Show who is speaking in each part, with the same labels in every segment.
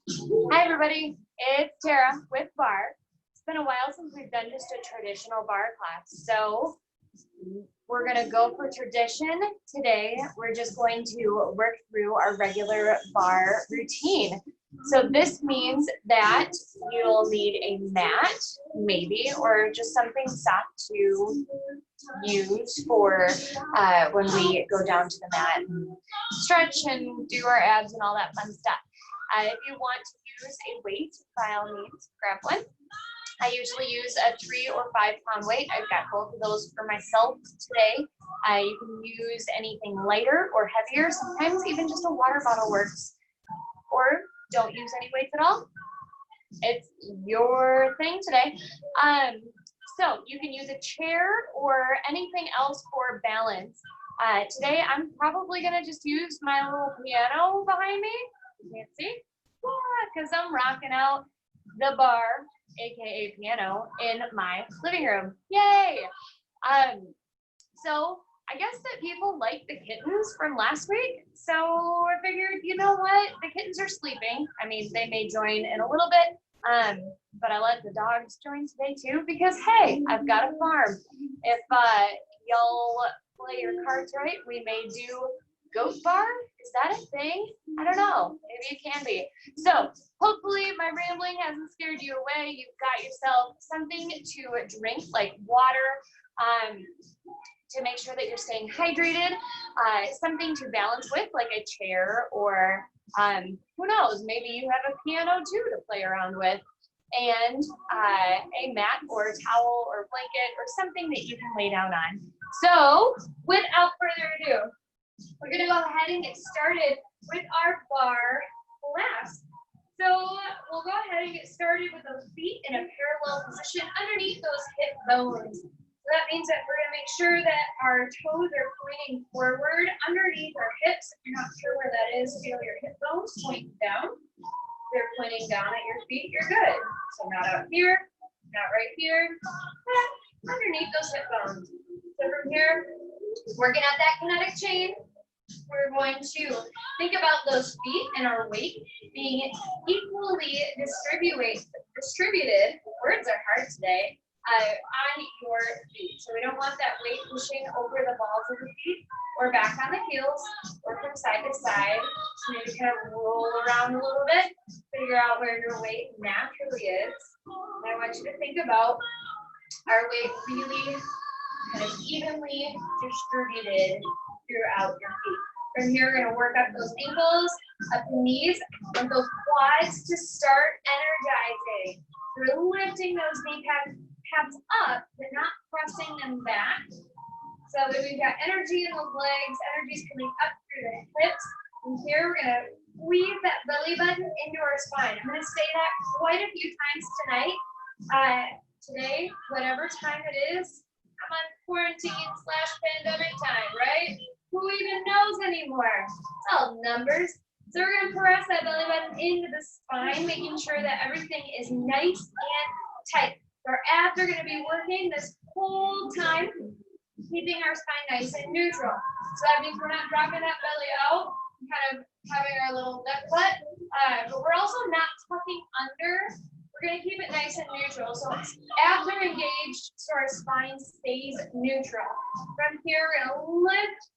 Speaker 1: Hi everybody, it's Tara with Barre. It's been a while since we've done just a traditional Barre class, so we're gonna go for tradition today. We're just going to work through our regular Barre routine. So this means that you'll need a mat, maybe, or just something soft to use for when we go down to the mat and stretch and do our abs and all that fun stuff. If you want to use a weight, by all means, grab one. I usually use a 3 or 5 pound weight. I've got both of those for myself today. You can use anything lighter or heavier. Sometimes even just a water bottle works. Or don't use any weights at all. It's your thing today. So you can use a chair or anything else for balance. Today I'm probably gonna just use my little piano behind me. You can't see? Because I'm rocking out the Barre, aka piano, in my living room. Yay! So I guess that people like the kittens from last week. So I figured, you know what? The kittens are sleeping. I mean, they may join in a little bit. But I let the dogs join today too because hey, I've got a farm. If y'all play your cards right, we may do goat bar. Is that a thing? I don't know. Maybe it can be. So hopefully my rambling hasn't scared you away. You've got yourself something to drink like water, to make sure that you're staying hydrated, something to balance with like a chair or who knows, maybe you have a piano too to play around with, and a mat or a towel or blanket or something that you can lay down on. So without further ado, we're gonna go ahead and get started with our Barre class. So we'll go ahead and get started with those feet in a parallel position underneath those hip bones. So that means that we're gonna make sure that our toes are pointing forward underneath our hips. If you're not sure where that is, feel your hip bones point down. If they're pointing down at your feet, you're good. So not out here, not right here, but underneath those hip bones. So from here, working at that kinetic chain, we're going to think about those feet and our weight being equally distributed, words are hard today, on your feet. So we don't want that weight pushing over the balls of the feet or back on the heels or from side to side. So maybe kind of roll around a little bit, figure out where your weight naturally is. And I want you to think about our weight really kind of evenly distributed throughout your feet. From here, we're gonna work up those ankles, up the knees, and those quads to start energizing. We're lifting those kneecaps up, but not pressing them back. So that we've got energy in those legs, energy's coming up through the hips. And here, we're gonna weave that belly button into our spine. I'm gonna say that quite a few times tonight. Today, whatever time it is, I'm on quarantine/pandemic time, right? Who even knows anymore? It's all numbers. So we're gonna press that belly button into the spine, making sure that everything is nice and tight. Our abs are gonna be working this whole time, keeping our spine nice and neutral. So that means we're not dropping that belly out, kind of having our little duck butt, but we're also not tucking under. We're gonna keep it nice and neutral. So abs are engaged, so our spine stays neutral. From here, we're gonna lift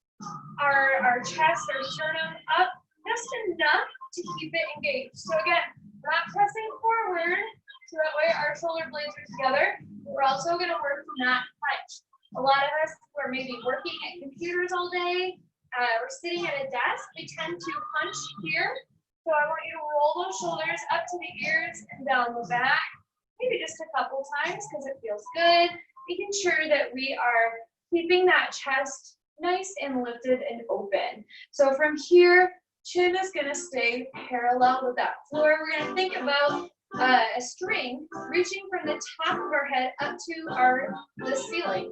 Speaker 1: our chest or sternum up just enough to keep it engaged. So again, we're not pressing forward, so that way our shoulder blades are together. We're also gonna work to not punch. A lot of us who are maybe working at computers all day, we're sitting at a desk, we tend to punch here. So I want you to roll those shoulders up to the ears and down the back, maybe just a couple times because it feels good. Making sure that we are keeping that chest nice and lifted and open. So from here, chin is gonna stay parallel with that floor. We're gonna think about a string reaching from the top of our head up to the ceiling,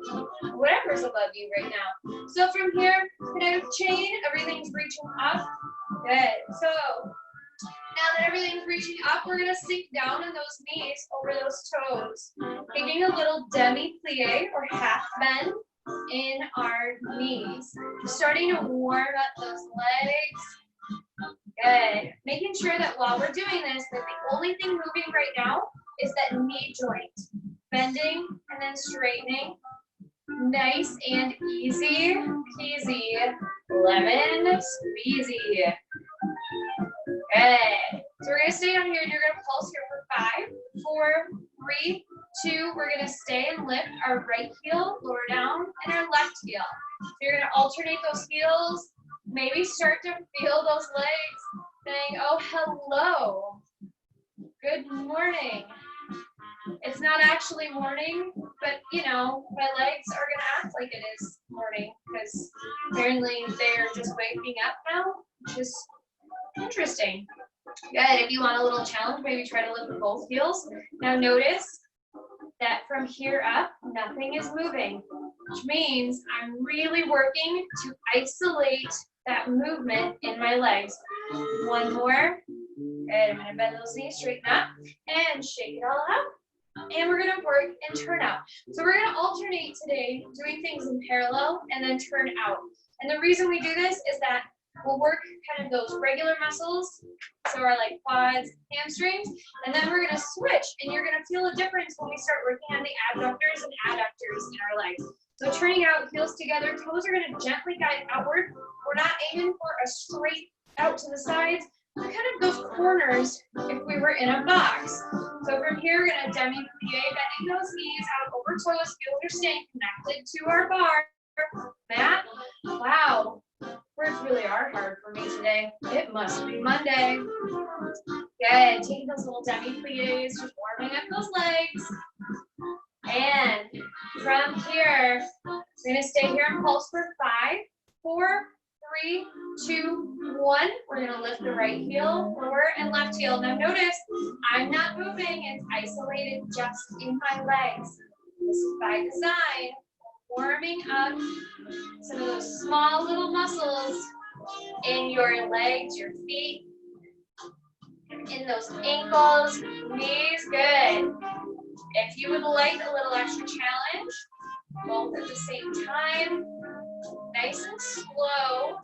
Speaker 1: whatever's above you right now. So from here, kinetic chain, everything's reaching up. Good. So now that everything's reaching up, we're gonna sink down on those knees over those toes, taking a little demi-plie or half bend in our knees. Starting to warm up those legs, Good. Making sure that while we're doing this, that the only thing moving right now is that knee joint. Bending and then straightening. Nice and easy peasy. Lemon squeezy. Good. So we're gonna stay on here and you're gonna pulse here for 5, 4, 3, 2. We're gonna stay and lift our right heel, lower down, and our left heel. So you're gonna alternate those heels. Maybe start to feel those legs saying, oh, hello. Good morning. It's not actually morning, but you know, my legs are gonna act like it is morning because apparently they're just waking up now, which is interesting. Good. If you want a little challenge, maybe try to lift with both heels. Now notice that from here up, nothing is moving, which means I'm really working to isolate that movement in my legs. One more. Good. I'm gonna bend those knees, straighten up, and shake it all out. And we're gonna work and turn out. So we're gonna alternate today, doing things in parallel and then turn out. And the reason we do this is that we'll work kind of those regular muscles, so our like quads, hamstrings, and then we're gonna switch, and you're gonna feel a difference when we start working on the abductors and adductors in our legs. So turning out, heels together, toes are gonna gently guide outward. We're not aiming for a straight out to the sides. We're kind of those corners if we were in a box. So from here, we're gonna demi-plie, bending those knees out over toes, feel they're staying connected to our bar mat. Wow. Words really are hard for me today. It must be Monday. Good. Taking those little demi-plies, just warming up those legs. And from here, we're going to stay here and pulse for 5, 4, 3, 2, 1. We're going to lift the right heel, lower, and left heel. Now notice, I'm not moving. It's isolated just in my legs. This is by design. Warming up some of those small little muscles in your legs, your feet, in those ankles, knees. Good. If you would like a little extra challenge, both at the same time, nice and slow,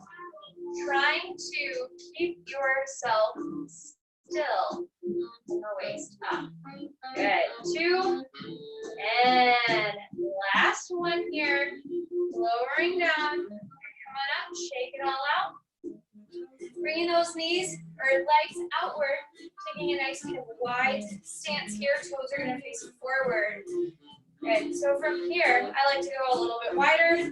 Speaker 1: trying to keep yourself still. Waist up. Good. 2. And last one here. Lowering down. Come on up. Shake it all out. Bringing those knees or legs outward. Taking a nice kind of wide stance here. Toes are going to face forward. Good. So from here, I like to go a little bit wider,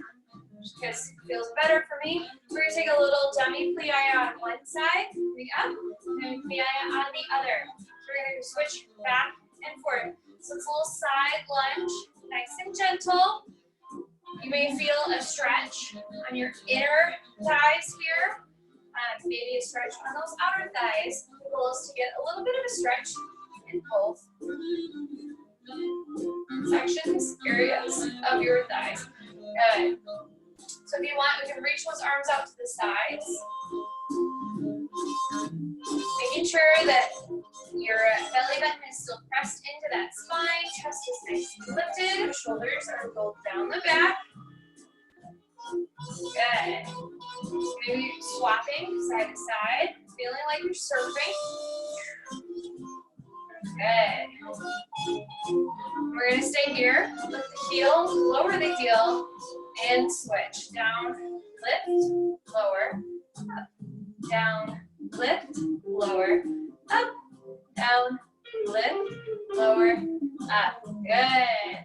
Speaker 1: because it feels better for me. We're going to take a little demi-plie on one side, bring up, and plie on the other. So we're going to switch back and forth. So it's a little side lunge, nice and gentle. You may feel a stretch on your inner thighs here. Maybe a stretch on those outer thighs. The goal is to get a little bit of a stretch in both sections, areas of your thighs. Good. So if you want, we can reach those arms out to the sides. Making sure that your belly button is still pressed into that spine, chest is nice and lifted, shoulders are rolled down the back. Good. Maybe swapping side to side, feeling like you're surfing. Good. We're going to stay here, lift the heel, lower the heel, and switch. Down, lift, lower, up, down, lift, lower, up, down, lift, lower, up. Good.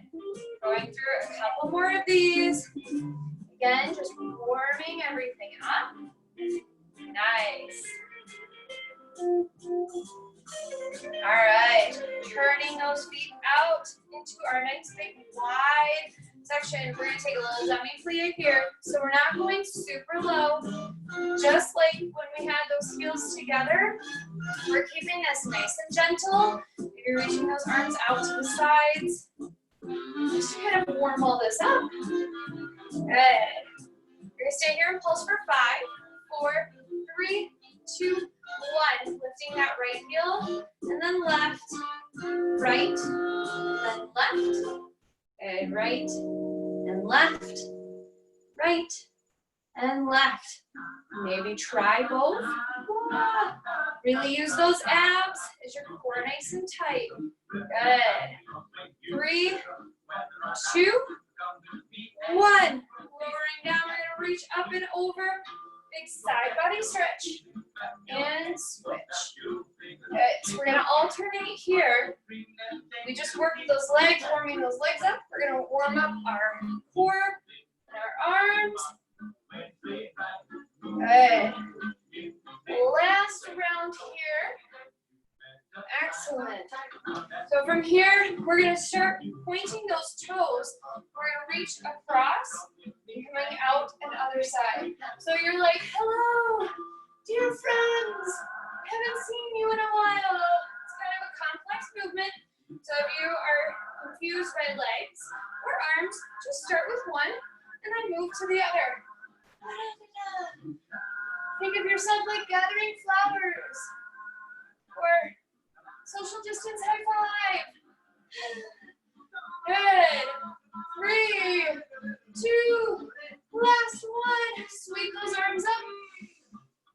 Speaker 1: Going through a couple more of these. Again, just warming everything up. Nice. All right, turning those feet out into our nice big wide section. We're gonna take a little demi-plie here. So we're not going super low. Just like when we had those heels together, we're keeping this nice and gentle. If you're reaching those arms out to the sides, just to kind of warm all this up. Good. We're gonna stay here and pulse for 5, 4, 3, 2, 1. Lifting that right heel, and then left, right, and then left. Good. Right and left, right and left. Maybe try both. Really use those abs. Is your core nice and tight? Good. 3, 2, 1. Lowering down, we're gonna reach up and over. Big side body stretch. And switch. Good, so we're gonna alternate here. We just worked those legs, warming those legs up. We're gonna warm up our core and our arms. Good. Last round here. Excellent. So from here, we're going to start pointing those toes. We're going to reach across and coming out and other side. So you're like, hello, dear friends. Haven't seen you in a while. It's kind of a complex movement. So if you are confused by legs or arms, just start with one and then move to the other. Think of yourself like gathering flowers or social distance high five. Good. 3, 2, last one. Sweep those arms up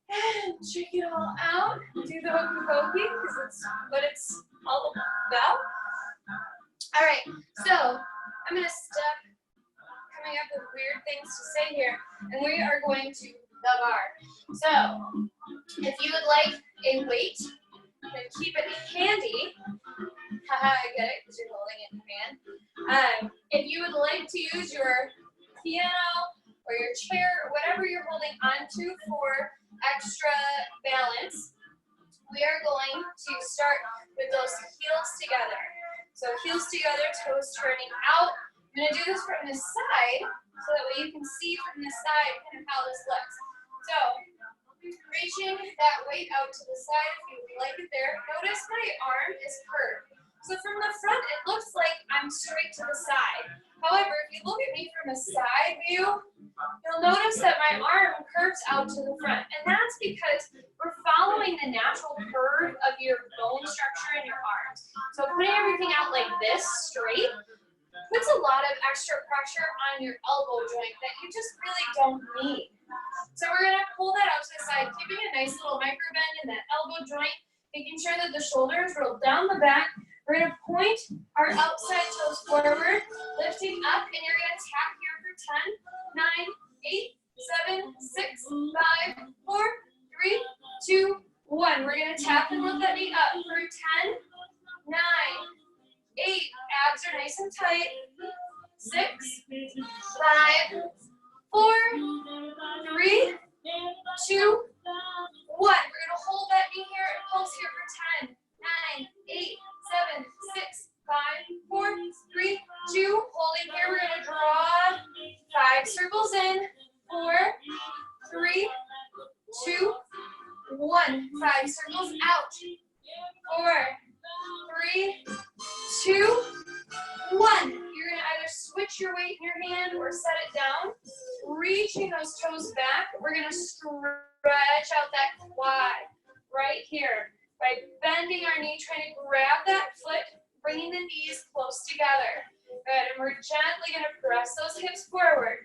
Speaker 1: and shake it all out. Do the hokey pokey because that's what it's all about. All right, so I'm going to step coming up with weird things to say here, and we are going to the bar. So if you would like a weight, and keep it handy. Haha, I get it because you're holding it in your hand. If you would like to use your piano or your chair or whatever you're holding onto for extra balance, we are going to start with those heels together. So heels together, toes turning out. I'm going to do this from the side so that way you can see from the side kind of how this looks. So reaching that weight out to the side if you would like it there. Notice my arm is curved. So from the front, it looks like I'm straight to the side. However, if you look at me from a side view, you'll notice that my arm curves out to the front. And that's because we're following the natural curve of your bone structure in your arms. So putting everything out like this, straight, puts a lot of extra pressure on your elbow joint that you just really don't need. So we're going to pull that out to the side, keeping a nice little micro bend in that elbow joint, making sure that the shoulders roll down the back. We're going to point our outside toes forward, lifting up, and you're going to tap here for 10, 9, 8, 7, 6, 5, 4, 3, 2, 1. We're going to tap and lift that knee up for 10, 9, 8. Abs are nice and tight. 6, 5, 4, 3, 2, 1. We're going to hold that knee here and pulse here for 10, 9, 8, 7, 6, 5, 4, 3, 2. Holding here, we're going to draw 5 circles in. 4, 3, 2, 1. 5 circles out. 4, 3, 2, 1. You're going to either switch your weight in your hand or set it down. Reaching those toes back. We're going to stretch out that quad right here by bending our knee, trying to grab that foot, bringing the knees close together. Good. And we're gently going to press those hips forward.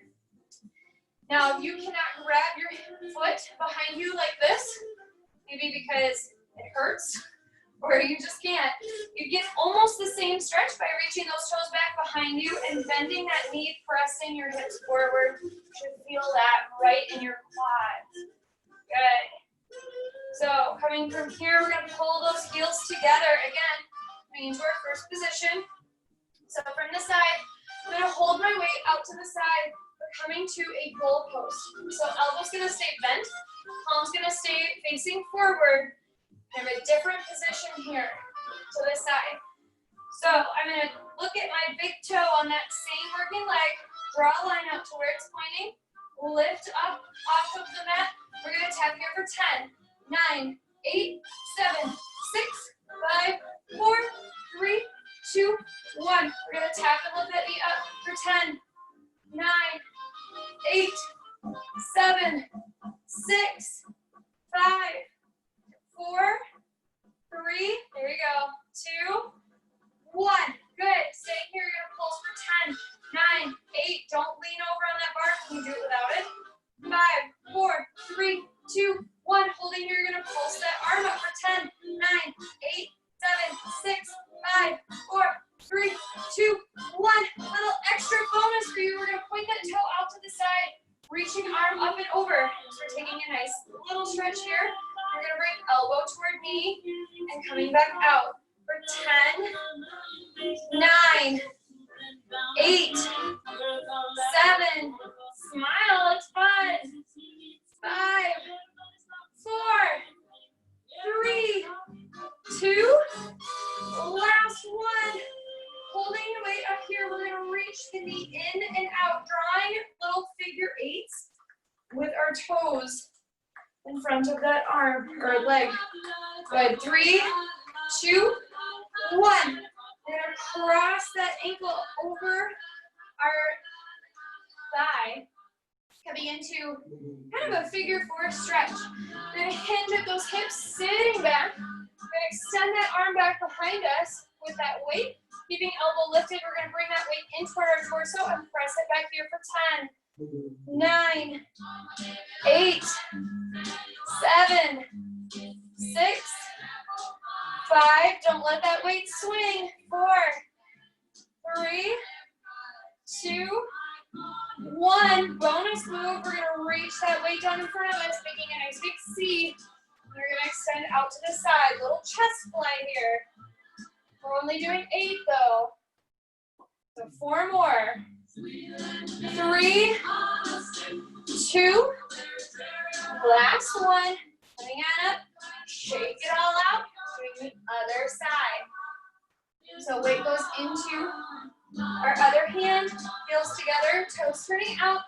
Speaker 1: Now, if you cannot grab your foot behind you like this, maybe because it hurts, or you just can't, you get almost the same stretch by reaching those toes back behind you and bending that knee, pressing your hips forward. You should feel that right in your quads. Good. So coming from here, we're going to pull those heels together again, coming into our first position. So from the side, I'm going to hold my weight out to the side. We're coming to a goal post. So elbow's going to stay bent, palm's going to stay facing forward. I have a different position here to the side. So I'm going to look at my big toe on that same working leg, draw a line out to where it's pointing, lift up off of the mat. We're going to tap here for 10, 9, 8, 7, 6, 5, 4, 3, 2, 1. We're going to tap and lift that knee up for 10, 9, 8, 7, 6, 5, 4, 3, there we go, 2, 1. Good. Stay here. You're going to pulse for 10, 9, 8. Don't lean over on that bar. Can you do it without it? 5, 4, 3, 2, 1. Holding here. You're going to pulse and coming back out for 10, 9, 8, 7, smile, it's fun, 5, 4, 3, 2, last one. Holding your weight up here, we're going to reach the knee in and out, drawing little figure eights with our toes in front of that arm or leg. Good. 3, 2, 1. We're going to cross that ankle over our thigh, coming into kind of a figure four stretch. We're going to hinge at those hips, sitting back. We're going to extend that arm back behind us with that weight. Keeping elbow lifted, we're going to bring that weight into our torso and press it back here for 10, 9, 8, 7, 6, 5. Don't let that weight swing. 4, 3, 2, 1. Bonus move. We're going to reach that weight down in front of us, making a nice big C. We're going to extend out to the side. Little chest fly here. We're only doing 8 though. So 4 more. 3, 2, last one. Coming on up. Shake it all out. Doing the other side. So weight goes into our other hand. Heels together. Toes turning out.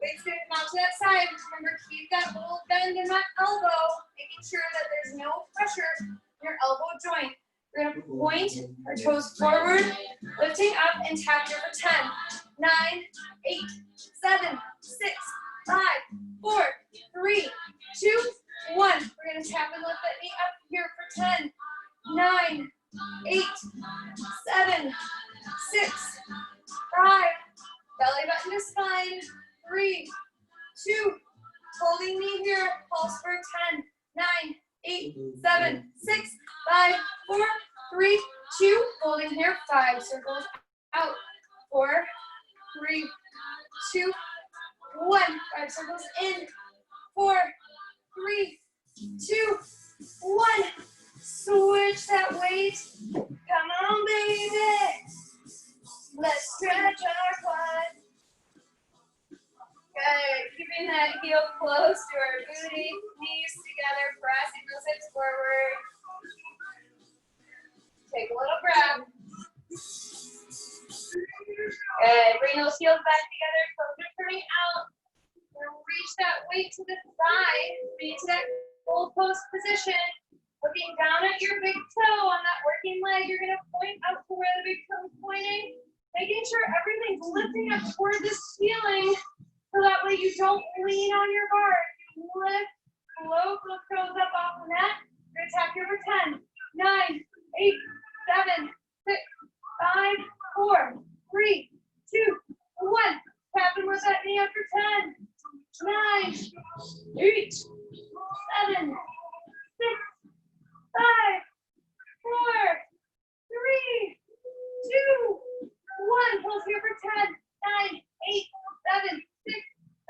Speaker 1: Weight's going to come out to that side. Remember, keep that little bend in that elbow. Making sure that there's no pressure in your elbow joint. We're going to point our toes forward, lifting up and tap here for 10, 9, 8, 7, 6, 5, 4, 3, 2, 1. We're going to tap and lift that knee up here for 10, 9, 8, 7, 6, 5. Belly button to spine. 3, 2. Holding knee here. Pulse for 10, 9, 8, 7, 6, 5, 4, 3, 2. Holding here. 5 circles out. 4, 3, 2, 1. 5 circles in. 4, 3, 2, 1. Switch that weight. Come on, baby. Let's stretch our quad. Good. Keeping that heel close to our booty, knees together, pressing those hips forward. Take a little breath. Good. Bring those heels back together, toes are turning out. We're going to reach that weight to the side, bring it to that goal post position. Looking down at your big toe on that working leg, you're going to point up to where the big toe is pointing. Making sure everything's lifting up toward the ceiling, so that way you don't lean on your bar. You lift, float those toes up off the mat. You're going to tap here for 10, 9, 8, 7, 6, 5, 4, 3, 2, 1. Tap and lift that knee up for 10, 9, 8, 7, 6, 5, 4, 3, 2, 1. Pulse here for 10, 9, 8, 7, 6,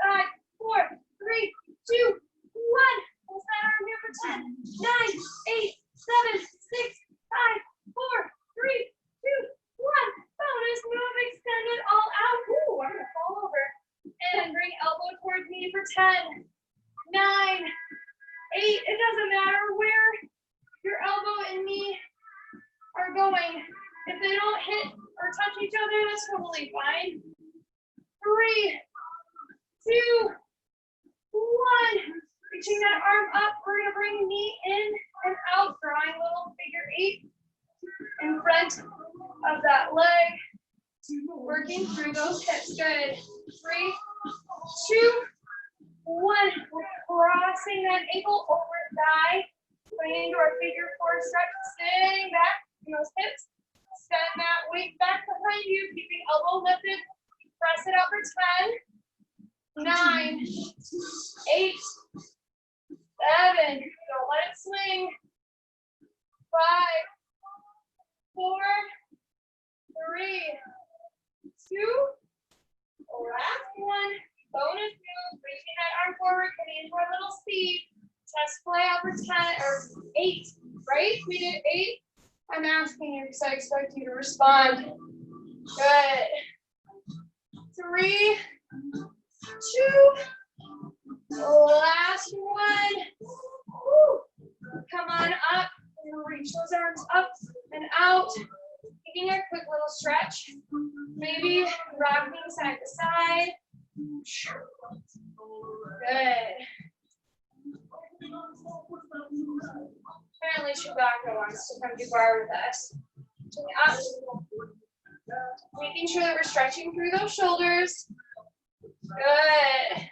Speaker 1: 5, 4, 3, 2, 1. Pulse that arm here for 10, 9, 8, 7, 6, 5, 4, 3, 2, 1. Bonus move, extend it all out. Ooh, I'm gonna fall over. And bring elbow towards knee for 10, 9, 8. It doesn't matter where your elbow and knee are going. If they don't hit or touch each other, that's totally fine. 3, 2, 1. Reaching that arm up, we're going to bring knee in and out, drawing a little figure 8 in front of that leg. Working through those hips. Good. 3, 2, 1. We're crossing that ankle over thigh. Going into our figure 4 stretch, sitting back in those hips. Send that weight back behind you, keeping elbow lifted. Press it up for 10, 9, 8, 7. Don't let it swing. 5, 4, 3, 2. Last one. Bonus move. Reaching that arm forward, coming into our little C. Chest fly out for 10 or 8, Right? We did 8. I'm asking you because I expect you to respond. Good. 3, 2, last one. Woo. Come on up. We're gonna reach those arms up and out. Taking a quick little stretch. Maybe rocking side to side. Good. Apparently Chewbacca wants to come do barre with us. Up. Making sure that we're stretching through those shoulders. Good.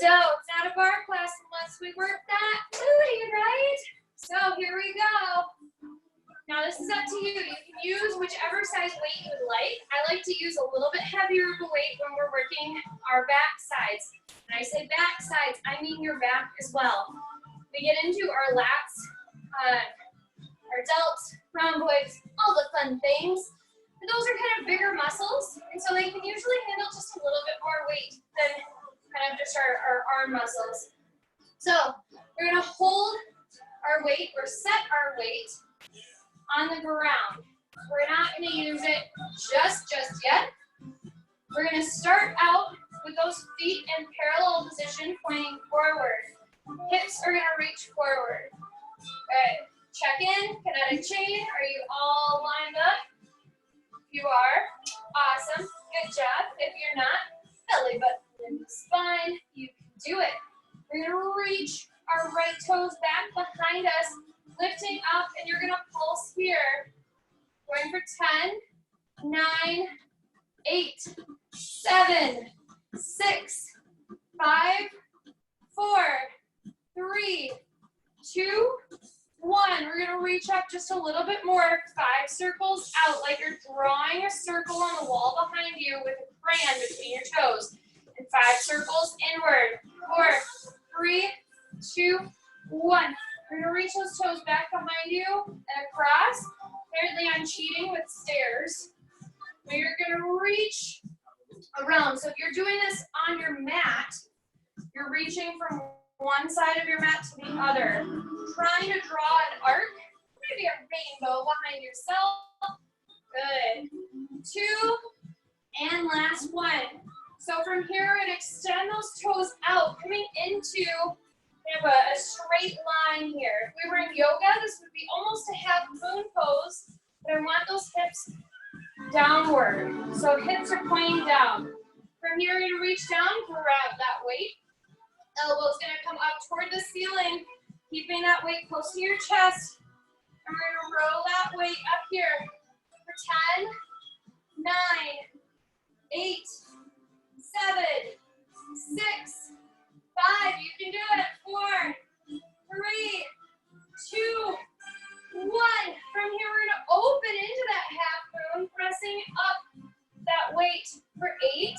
Speaker 1: So it's not a barre class unless we work that booty, right? So here we go. Now this is up to you. You can use whichever size weight you would like. I like to use a little bit heavier of a weight when we're working our back sides. When I say back sides, I mean your back as well. We get into our lats, our delts, rhomboids, all the fun things. And those are kind of bigger muscles, and so they can usually handle just a little bit more weight than kind of just our arm muscles. So we're gonna hold our weight or set our weight on the ground. We're not gonna use it just yet. We're gonna start out with those feet in parallel position, pointing forward. Hips are gonna reach forward. Good. Check in, kinetic chain. Are you all lined up? If you are, awesome. Good job. If you're not, belly button in the spine. You can do it. We're gonna reach our right toes back behind us, lifting up, and you're gonna pulse here. Going for 10, 9, 8, 7, 6, 5, 4, 3, 2, 1. We're gonna reach up just a little bit more. 5 circles out, like you're drawing a circle on the wall behind you with a crayon between your toes. And 5 circles inward. 4, 3, 2, 1. We're gonna reach those toes back behind you and across. Apparently I'm cheating with stairs. We're gonna reach around. So if you're doing this on your mat, you're reaching from one side of your mat to the other. Trying to draw an arc, maybe a rainbow behind yourself. Good. 2, and last one. So from here, we're gonna extend those toes out, coming into kind of a straight line here. If we were in yoga, this would be almost a half moon pose, but I want those hips downward. So hips are pointing down. From here, you're gonna reach down, grab that weight. Elbows gonna come up toward the ceiling, keeping that weight close to your chest. And we're gonna roll that weight up here for 10, 9, 8, 7, 6, 5. You can do it. 4, 3, 2, 1. From here, we're gonna open into that half moon, pressing up that weight for 8,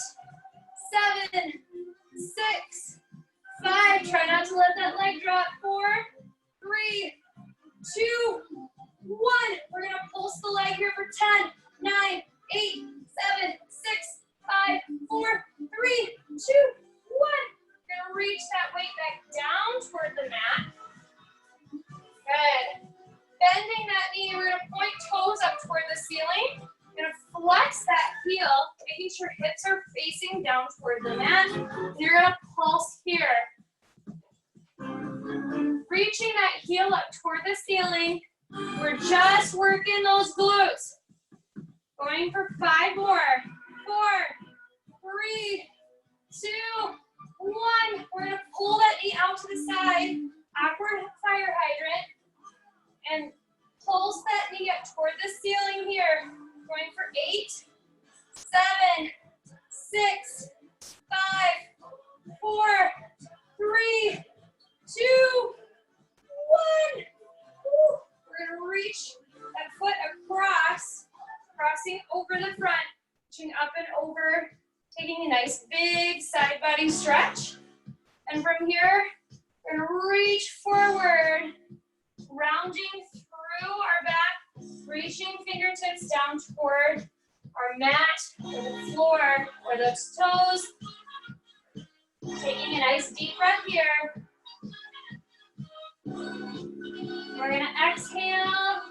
Speaker 1: 7, 6, 5. Try not to let that leg drop. 4, 3, 2, 1. We're gonna pulse the leg here for 10, 9, 8, 7, 6, 5, 4, 3, 2, 1. We're gonna reach that weight back down toward the mat. Good. Bending that knee, we're gonna point toes up toward the ceiling. We're gonna flex that heel, making sure hips are facing down toward the mat. And you're gonna pulse here. Reaching that heel up toward the ceiling. We're just working those glutes. Going for 5 more. 4, 3, 2, 1. We're gonna pull that knee out to the side. Awkward fire hydrant. And pulse that knee up toward the ceiling here. Going for 8, 7, 6, 5, 4, 3, 2, 1. Woo. We're gonna reach that foot across, crossing over the front, reaching up and over, taking a nice big side body stretch. And from here, we're gonna reach forward, rounding through our back, reaching fingertips down toward our mat or the floor or those toes. Taking a nice deep breath here. We're gonna exhale,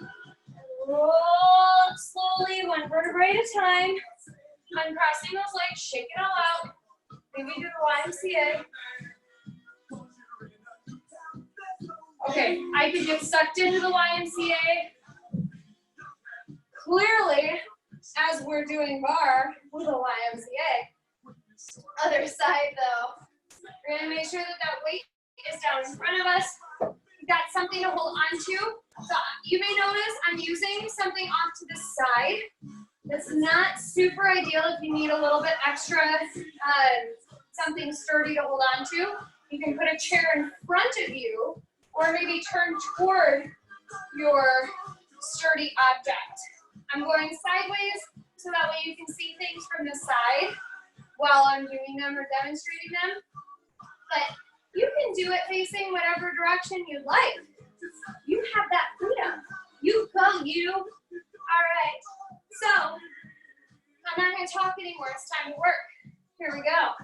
Speaker 1: roll slowly, one vertebrae at a time. Uncrossing those legs, shake it all out. Maybe do the YMCA. Okay, I could get sucked into the YMCA. Clearly, as we're doing bar with the YMCA. Other side though, we're gonna make sure that that weight is down in front of us. We've got something to hold on to. So you may notice I'm using something off to the side. That's not super ideal if you need a little bit extra, something sturdy to hold on to. You can put a chair in front of you or maybe turn toward your sturdy object. I'm going sideways so that way you can see things from the side while I'm doing them or demonstrating them. But you can do it facing whatever direction you like. You have that freedom. You go, you. All right. So I'm not going to talk anymore. It's time to work. Here we go.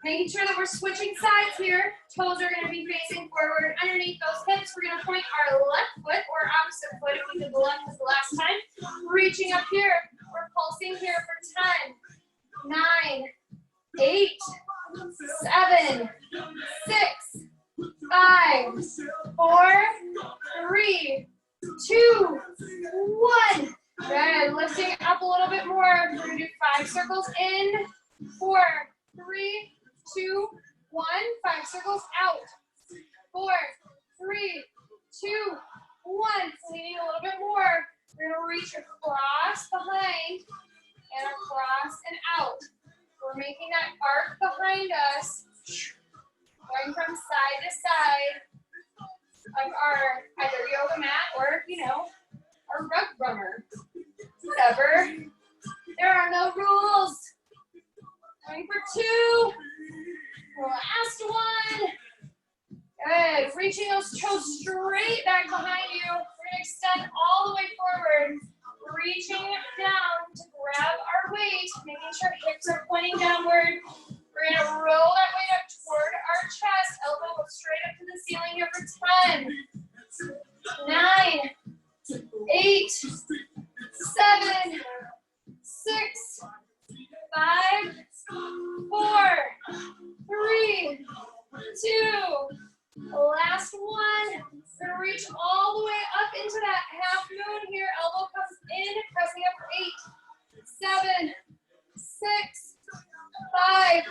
Speaker 1: Making sure that we're switching sides here. Toes are going to be facing forward underneath those hips. We're going to point our left foot or opposite foot if we did the left was the last time. Reaching up here. We're pulsing here for 10, 9, 8, 7, 6, 5, 4, 3, 2, 1. Good. Lifting up a little bit more. We're going to do 5 circles in. 4, 3, 2, 1. 5 circles out. 4, 3, 2, 1. Leaning a little bit more. We're going to reach across behind and across and out. We're making that arc behind us, going from side to side of our either yoga mat or, our rug brummer. Whatever. There are no rules. Going for 2. Last one. Good. Reaching those toes straight back behind you. We're going to extend all the way forward. Reaching down to grab our weight, making sure hips are pointing downward. We're going to roll that weight up toward our chest. Elbow goes straight up to the ceiling here for 10, 9, 8, 7, 6, 5, 4, 3, 2. Last one. We're going to reach all the way up into that half moon here. Elbow comes in, pressing up for 8, 7, 6, 5,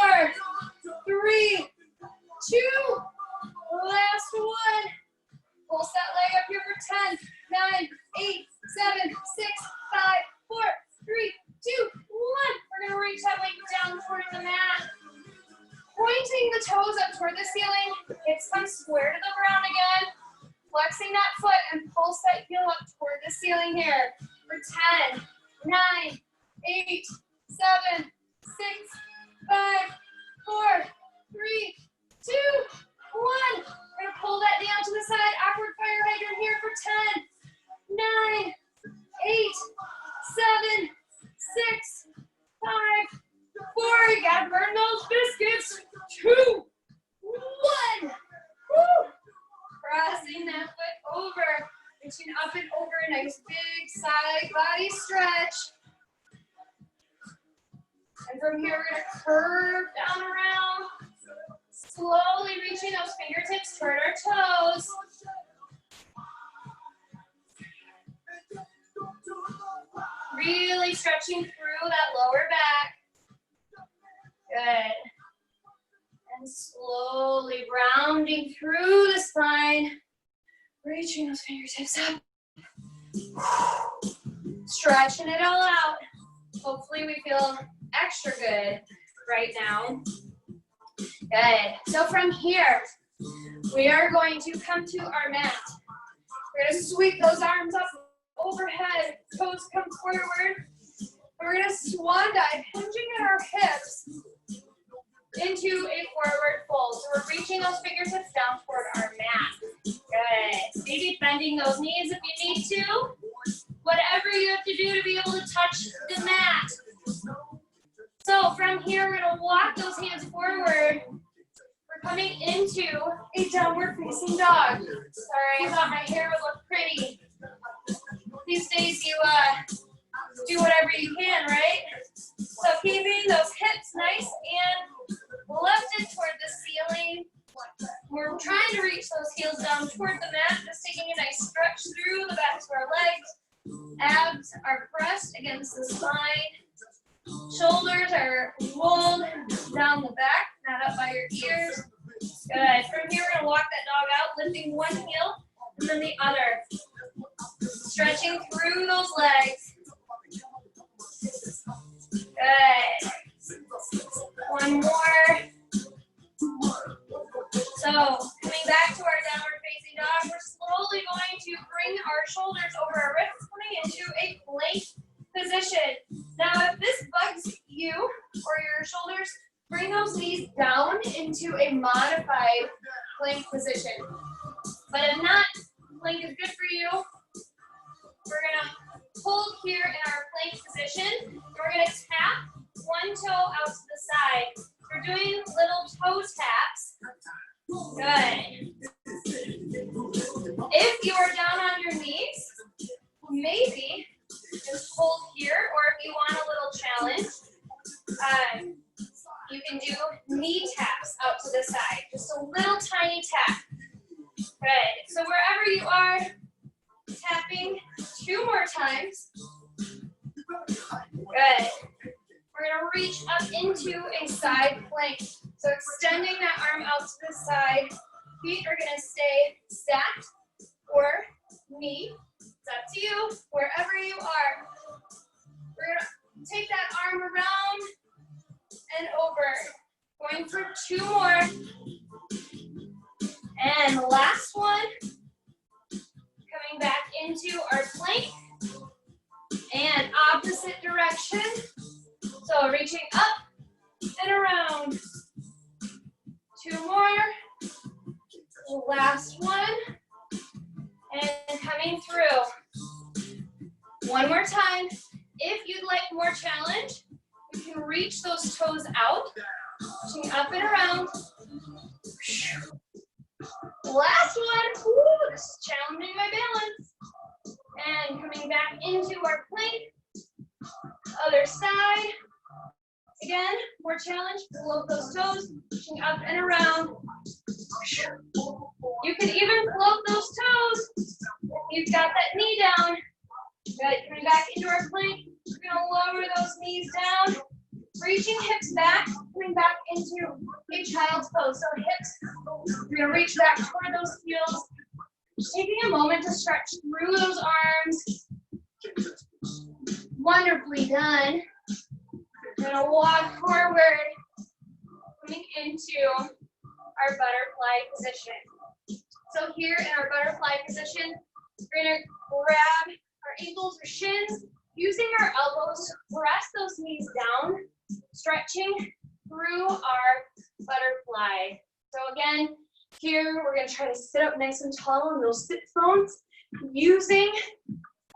Speaker 1: 4, 3, 2. Last one. Pulse that leg up here for 10, 9, 8, 7, 6, 5, 4, 3, 2, 1. We're going to reach that weight down toward the mat. Pointing the toes up toward the ceiling, hips come square to the ground again. Flexing that foot and pulse that heel up toward the ceiling here for 10, 9, 8, 7, 6, 5, 4, 3, 2, 1. We're going to pull that down to the side. Awkward fire hydrant here for 10, 9, 8, 7, 6, 5, 4. You gotta burn those biscuits. 2, 1. Woo. Crossing that foot over. Reaching up and over. Nice big side body stretch. And from here, we're gonna curve down around. Slowly reaching those fingertips toward our toes. Really stretching through that lower back. Good. And slowly rounding through the spine, reaching those fingertips up. Stretching it all out. Hopefully we feel extra good right now. Good. So from here, we are going to come to our mat. We're going to sweep those arms up overhead, toes come forward. We're going to swan dive, hinging at our hips into a forward fold. So we're reaching those fingertips down toward our mat. Good. Maybe bending those knees if you need to. Whatever you have to do to be able to touch the mat. So from here, we're going to walk those hands forward for coming into a downward facing dog. Sorry, I thought my hair would look pretty. These days you do whatever you can, right? So keeping those hips nice and lifted toward the ceiling. We're trying to reach those heels down toward the mat, just taking a nice stretch through the backs of our legs. Abs are pressed against the spine. Shoulders are rolled down the back, not up by your ears. Good. From here, we're going to walk that dog out, lifting one heel and then the other. Stretching through those legs. Good. One more. So, coming back to our downward facing dog, we're slowly going to bring our shoulders over our wrists, coming into a plank position. Now, if this bugs you or your shoulders, bring those knees down into a modified plank position. But if not, plank is good for you. We're going to hold here in our plank position. We're going to tap one toe out to the side. We're doing little toe taps. Good. If you are down on your knees, maybe just hold here, or if you want a little challenge, you can do knee taps out to the side. Just a little tiny tap. Good. So wherever you are, tapping 2 more times. Good. We're going to reach up into a side plank. So extending that arm out to the side. Feet are going to stay stacked or knee. It's up to you, wherever you are. We're going to take that arm around and over. Going for 2 more. And last one. Coming back into our plank. And opposite direction. So reaching up and around. 2 more. Last one. And coming through. One more time. If you'd like more challenge, you can reach those toes out. Reaching up and around. Last one. Ooh, this is challenging my balance. And coming back into our plank. Other side. Again, more challenge. Float those toes. Reaching up and around. You can even float those toes. You've got that knee down. Good. Coming back into our plank. We're going to lower those knees down. Reaching hips back. Coming back into a child's pose. So hips, we're going to reach back toward those heels. Just taking a moment to stretch through those arms. Wonderfully done. We're going to walk forward. Coming into our butterfly position. So here in our butterfly position, we're going to grab our ankles or shins, using our elbows to press those knees down, stretching through our butterfly. So again, here we're going to try to sit up nice and tall in those sit bones, using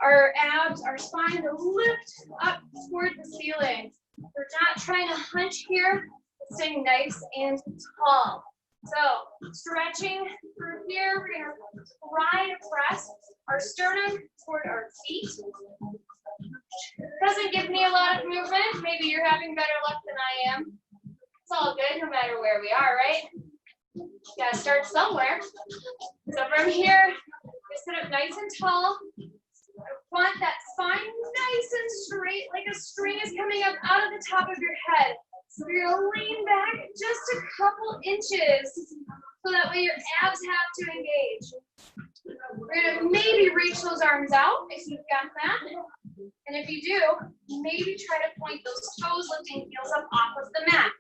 Speaker 1: our abs, our spine to lift up toward the ceiling. We're not trying to hunch here, staying nice and tall. So stretching through here, we're going to try to press our sternum toward our feet. Doesn't give me a lot of movement. Maybe you're having better luck than I am. It's all good no matter where we are, right? Gotta start somewhere. So from here, we sit up nice and tall. I want that spine nice and straight, like a string is coming up out of the top of your head. So you're gonna lean back just a couple inches, so that way your abs have to engage. We're gonna maybe reach those arms out if you've got that. And if you do, maybe try to point those toes, lifting heels up off of the mat.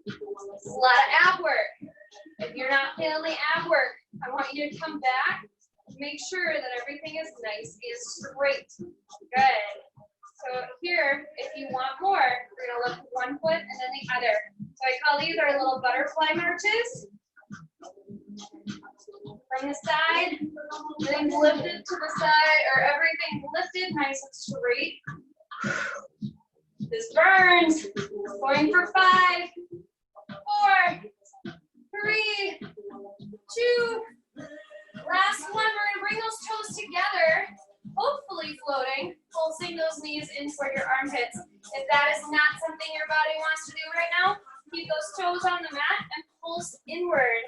Speaker 1: It's a lot of ab work. If you're not feeling the ab work, I want you to come back. Make sure that everything is nice and straight. Good. So here, if you want more, we're going to lift one foot and then the other. So I call these our little butterfly marches. From the side, everything's lifted to the side, or everything lifted nice and straight. This burns. Going for 5, 4, 3, 2, last one. We're gonna bring those toes together, hopefully floating, pulsing those knees in toward your armpits. If that is not something your body wants to do right now, keep those toes on the mat and pulse inward.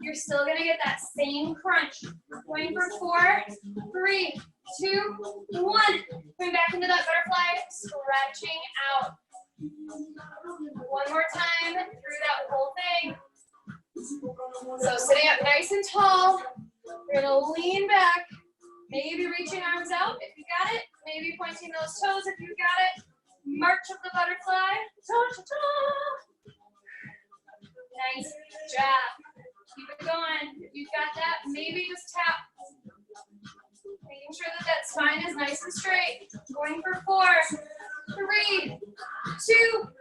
Speaker 1: You're still gonna get that same crunch. Going for 4, 3, 2, 1. Coming back into that butterfly, stretching out. One more time through that whole thing. So sitting up nice and tall. You're gonna lean back, maybe reaching arms out if you got it, maybe pointing those toes if you got it. March of the butterfly. Nice job. Keep it going. If you've got that, maybe just tap. Making sure that that spine is nice and straight. Going for 4, 3, 2,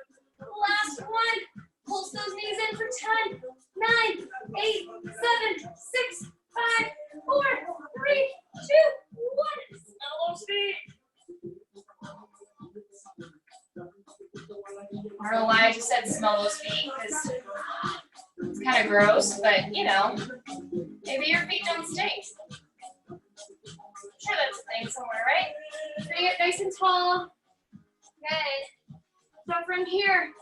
Speaker 1: last one. Pulse those knees in for 10, 9, 8, 7, 6, 5, 4, 3, 2, 1. Smell those feet. I don't know why I just said smell those feet, because it's kind of gross, but you know, maybe your feet don't stink. I'm sure that's a thing somewhere, right? Bring it nice and tall. Good. So from here,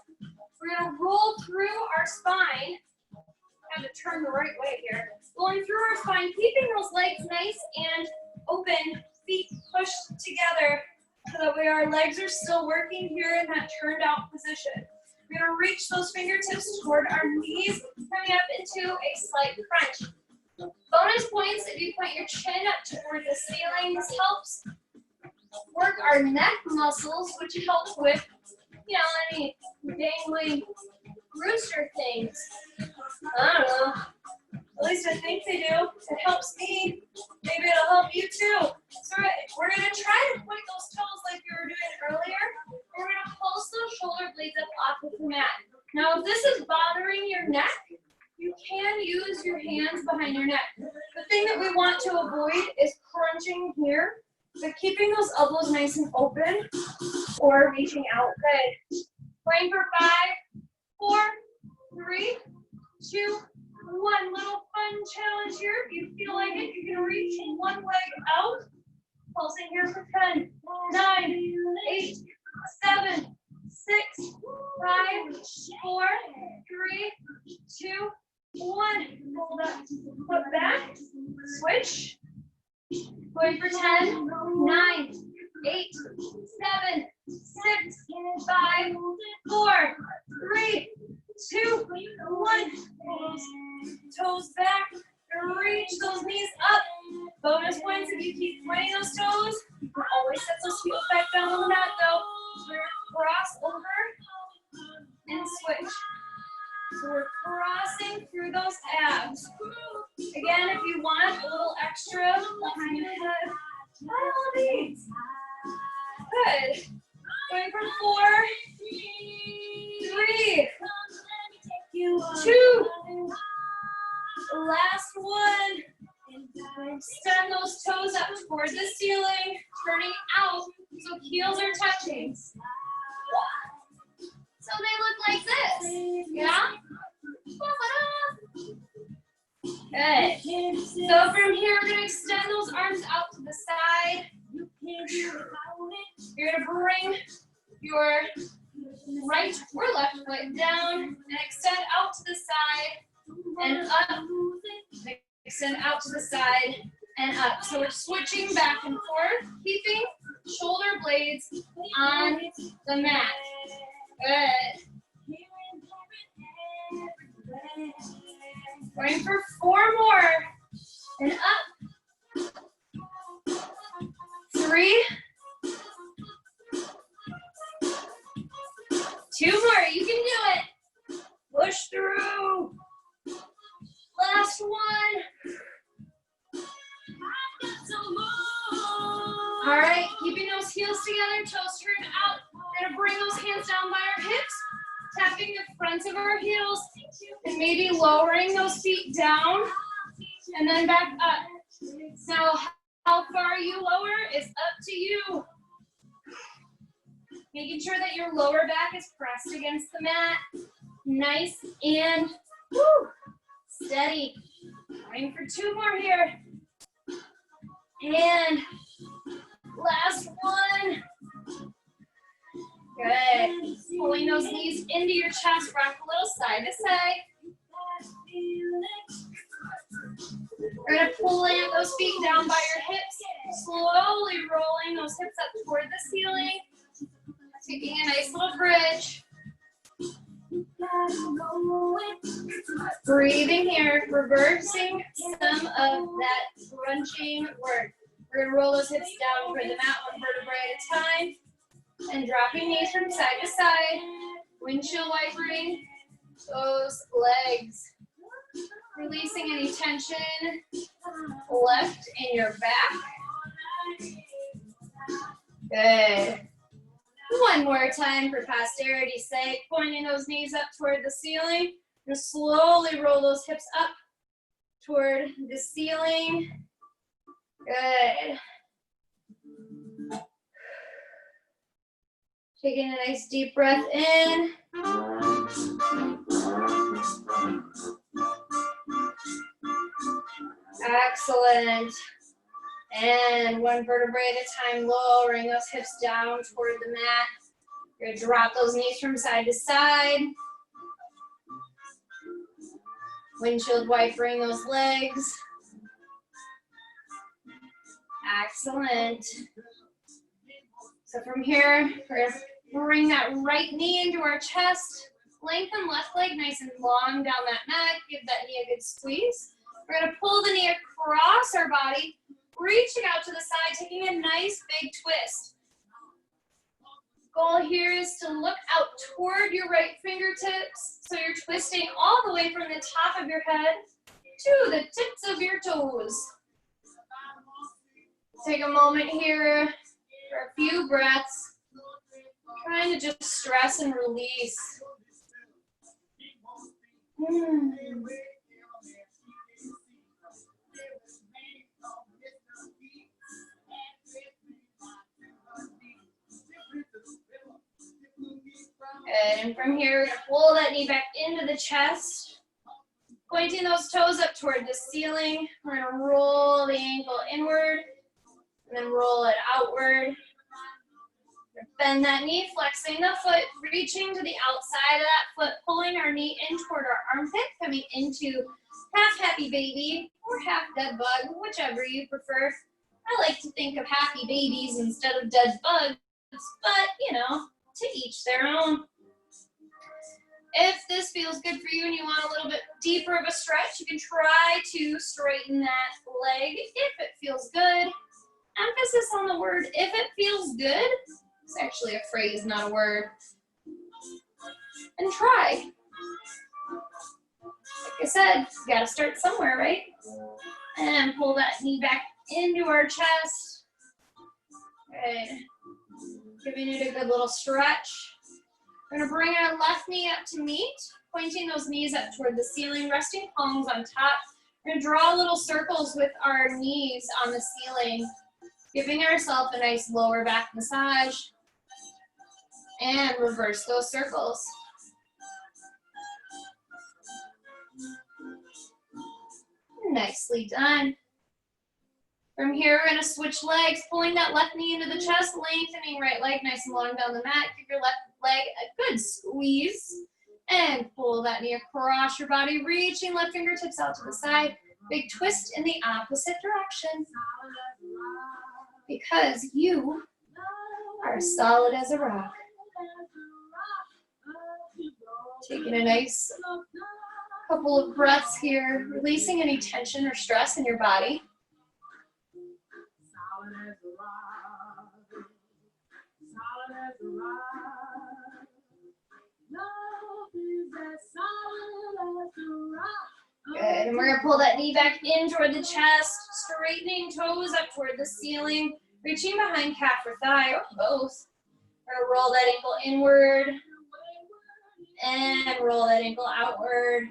Speaker 1: we're going to roll through our spine. I have to turn the right way here. Rolling through our spine, keeping those legs nice and open, feet pushed together so that way our legs are still working here in that turned out position. We're going to reach those fingertips toward our knees, coming up into a slight crunch. Bonus points if you point your chin up toward the ceiling. This helps work our neck muscles, which help with, you know, any dangling rooster things. I don't know. At least I think they do. It helps me. Maybe it'll help you too. So we're going to try to point those toes like we were doing earlier. We're going to pulse those shoulder blades up off of the mat. Now, if this is bothering your neck, you can use your hands behind your neck. The thing that we want to avoid is crunching here, but keeping those elbows nice and open or reaching out. Good. Going for 5, 4, 3, 2, 1. Little fun challenge here. If you feel like it, you can reach one leg out. Pulsing here for 10, 9, 8, 7, 6, 5, 4, 3, 2, 1. Hold up. Put back. Switch. Going for 10, 9, 8, 7, 6, 5, 4, 3, 2, 1. Toes back. Reach those knees up. Bonus points if you keep pointing those toes. You can always set those heels back down on the mat though. So we're cross over and switch. So we're crossing through those abs. Again, if you want a little extra behind your head, by all means. Good. Going for 4, 3, 2. Last one. Extend those toes up toward the ceiling, turning out so heels are touching. So they look like this. Yeah? Good. So from here, we're going to extend those arms out to the side. You're going to bring your right or left foot down and extend out to the side and up. Extend out to the side and up. So we're switching back and forth, keeping shoulder blades on the mat. Good. Going for 4 more. And up. 3. 2 more. You can do it. Push through. Last one. All right, keeping those heels together, toes turned out. We're gonna bring those hands down by our hips, tapping the fronts of our heels, and maybe lowering those feet down, and then back up. Now, how far you lower is up to you. Making sure that your lower back is pressed against the mat. Nice and woo. Steady. Going for 2 more here. And last one. Good. Pulling those knees into your chest, rock a little side to side. We're going to pull in those feet down by your hips, slowly rolling those hips up toward the ceiling. Taking a nice little bridge. Breathing here, reversing some of that crunching work. We're going to roll those hips down toward the mat, 1 vertebrae at a time. And dropping knees from side to side. Windshield wipering those legs. Releasing any tension left in your back. Good. 1 more time for posterity's sake. Pointing those knees up toward the ceiling. Just slowly roll those hips up toward the ceiling. Good. Taking a nice deep breath in. Excellent. And 1 vertebrae at a time, lowering those hips down toward the mat. You're going to drop those knees from side to side. Windshield wipering those legs. Excellent. So from here, we're going to bring that right knee into our chest. Lengthen left leg nice and long down that mat. Give that knee a good squeeze. We're going to pull the knee across our body, reaching out to the side, taking a nice big twist. Goal here is to look out toward your right fingertips. So you're twisting all the way from the top of your head to the tips of your toes. Take a moment here for a few breaths. Trying to just stress and release. Good, and from here, we're going to pull that knee back into the chest. Pointing those toes up toward the ceiling. We're going to roll the ankle inward, and then roll it outward. Bend that knee, flexing the foot, reaching to the outside of that foot, pulling our knee in toward our armpit, coming into half happy baby or half dead bug, whichever you prefer. I like to think of happy babies instead of dead bugs, but you know, to each their own. If this feels good for you and you want a little bit deeper of a stretch, you can try to straighten that leg if it feels good. Emphasis on the word if it feels good. It's actually a phrase, not a word. And try. Like I said, you gotta start somewhere, right? And pull that knee back into our chest. Good. Giving it a good little stretch. We're gonna bring our left knee up to meet, pointing those knees up toward the ceiling, resting palms on top. We're gonna draw little circles with our knees on the ceiling, giving ourselves a nice lower back massage. And reverse those circles. Nicely done. From here, we're going to switch legs, pulling that left knee into the chest, lengthening right leg nice and long down the mat. Give your left leg a good squeeze. And pull that knee across your body, reaching left fingertips out to the side. Big twist in the opposite direction. Because you are solid as a rock. Taking a nice couple of breaths here, releasing any tension or stress in your body. Good, and we're going to pull that knee back in toward the chest, straightening toes up toward the ceiling, reaching behind calf or thigh, or both. We're going to roll that ankle inward, and roll that ankle outward.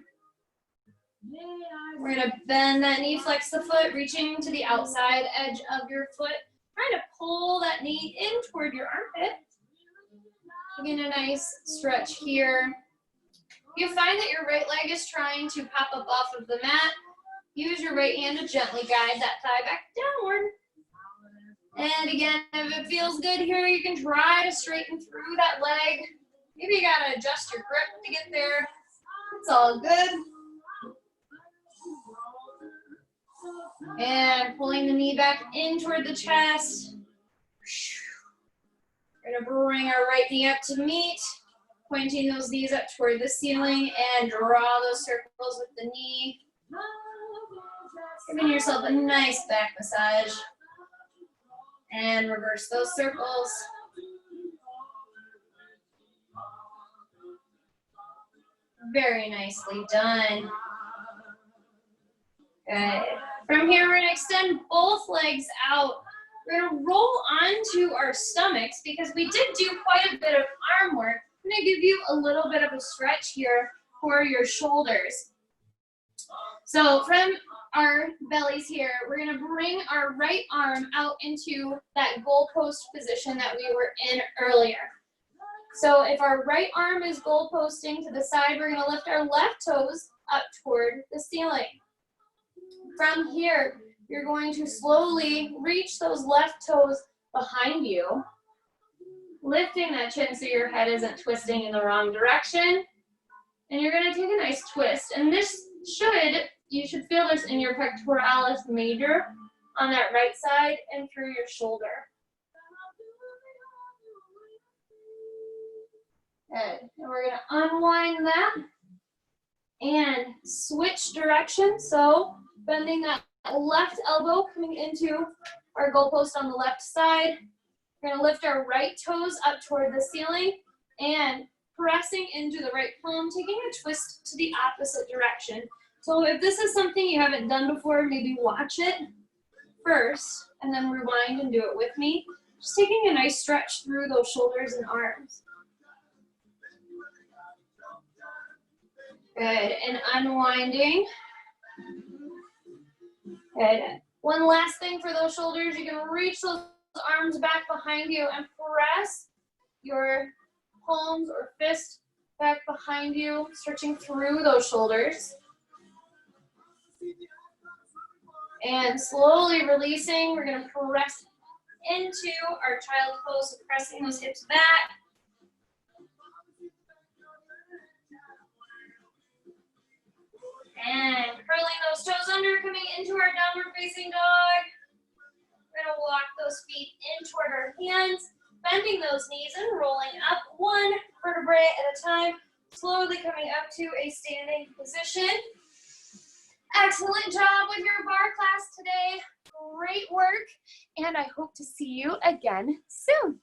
Speaker 1: We're going to bend that knee, flex the foot, reaching to the outside edge of your foot. Trying to pull that knee in toward your armpit. Getting a nice stretch here.
Speaker 2: You find that your right leg is trying to pop up off of the mat. Use your right hand to gently guide that thigh back downward. And again, if it feels good here, you can try to straighten through that leg. Maybe you gotta adjust your grip to get there. It's all good. And pulling the knee back in toward the chest. We're gonna bring our right knee up to meet, pointing those knees up toward the ceiling and draw those circles with the knee. Giving yourself a nice back massage. And reverse those circles. Very nicely done. Good. From here, we're gonna extend both legs out. We're gonna roll onto our stomachs because we did do quite a bit of arm work. I'm gonna give you a little bit of a stretch here for your shoulders. So from our bellies here, we're gonna bring our right arm out into that goalpost position that we were in earlier. So if our right arm is goalposting to the side, we're gonna lift our left toes up toward the ceiling. From here, you're going to slowly reach those left toes behind you, lifting that chin so your head isn't twisting in the wrong direction. And you're gonna take a nice twist. And you should feel this in your pectoralis major on that right side and through your shoulder. Good. And we're gonna unwind that and switch direction. So bending that left elbow coming into our goalpost on the left side. We're gonna lift our right toes up toward the ceiling and pressing into the right palm, taking a twist to the opposite direction. So if this is something you haven't done before, maybe watch it first and then rewind and do it with me. Just taking a nice stretch through those shoulders and arms. Good, and unwinding. Good. One last thing for those shoulders, you can reach those arms back behind you and press your palms or fist back behind you, stretching through those shoulders. And slowly releasing, we're gonna press into our child pose, so pressing those hips back. And curling those toes under, coming into our downward facing dog. We're gonna walk those feet in toward our hands, bending those knees and rolling up one vertebrae at a time, slowly coming up to a standing position. Excellent job with your bar class today. Great work, and I hope to see you again soon.